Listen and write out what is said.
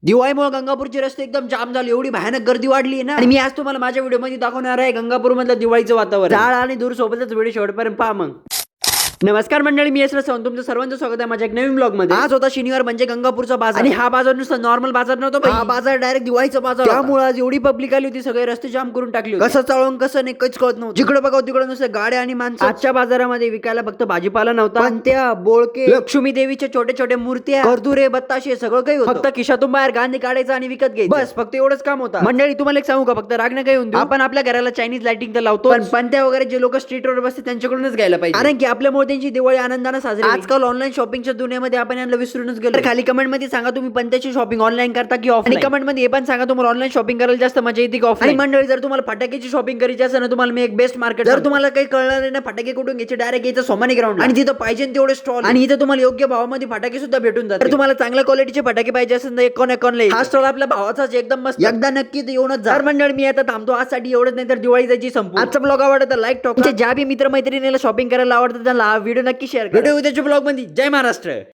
दिवाळीमुळे गंगापूरचे रस्ते एकदम जाम झाले, एवढी भयानक गर्दी वाढली आहे ना. आणि मी आज तुम्हाला माझ्या व्हिडिओ मध्ये दाखवणार आहे गंगापूर मधलं दिवाळीचं वातावरण. झाड आणि दूर सोबतच व्हिडिओ शेवटपर्यंत पहा मग. नमस्कार मंडळी, मी यशराज सावंत, तुमचं सर्वांचं स्वागत आहे माझ्या एक नवीन ब्लॉग मध्ये. आज होता शनिवार म्हणजे गंगापूरचा बाजार. आणि हा बाजार नुसता नॉर्मल बाजार नव्हता, हा बाजार डायरेक्ट दिवाळीचा बाजार. त्यामुळे आज एवढी पब्लिक आली होती, सगळे रस्ते जाम करून टाकले होते. कसं चालवून कसं नाही काहीच कळत नव्हतं. जिकडे बघाव तिकडे नुसतं गाड्या आणि माणसं. आजच्या बाजारामध्ये विकायला फक्त भाजीपाला नव्हता, पण त्या बोळके, लक्ष्मी देवीच्या छोटे छोटे मूर्त्या, करदुरे, बत्ताशे सगळं काही होतं. फक्त खिशातून बाहेर गांधी काढायचं आणि विकत घ्यायचं, बस फक्त एवढंच काम होतं. मंडळी तुम्हाला एक सांगू का, फक्त राग नका येऊन देऊ. आपण आपल्या घराला चायनीज लाइटिंग तर लावतो, पण पंत्या वगैरे जे लोक स्ट्रीटवर बसते त्यांच्याकडूनच घ्यायला पाहिजे, कारण की आपल्यामुळे त्यांची दिवाळी आनंदाने साजरी. आजकाल ऑनलाईन शॉपिंगच्या दुनियेमध्ये आपण यांना विसरूनच गेलो. तर खाली कमेंट मध्ये सांगा तुम्ही पंत्याची शॉपिंग ऑनलाईन करता की ऑफलाईन, आणि कमेंट मध्ये हे पण सांगा तुम्हाला ऑनलाईन शॉपिंग करायला जास्त मजा येते की ऑफलाईन. आणि मंडळी जर तुम्हाला फटाक्याची शॉपिंग करायची असेल ना, तुम्हाला मी एक बेस्ट मार्केट, जर तुम्हाला काही कळणार नाही ना फटाके कुठून घ्यायचे, डायरेक्ट यायचं सोमानी ग्राउंड, आणि तिथं पाहिजे तेवढे स्टॉल, आणि इथं तुम्हाला योग्य भावामध्ये फटाके सुद्धा भेटून जातात. तर तुम्हाला चांगल्या क्वालिटीचे फटाके पाहिजे असेल तर एकोन हा स्टॉल आपल्या भावाचाच एकदम मस्त, एकदा नक्की येऊनच जा. मंडळ मी आता थांबतो आजसाठी एवढंच, नाही तर दिवाळी जायची संपू. आजचा ब्लॉग आवडला तर लाईक टॉक, ज्या बी मित्र मैत्रिणीला शॉपिंग करायला आवडतं त्यांना हा व्हिडिओ नक्की शेअर करा. भेटू उद्याच्या ब्लॉग मध्ये. जय महाराष्ट्र.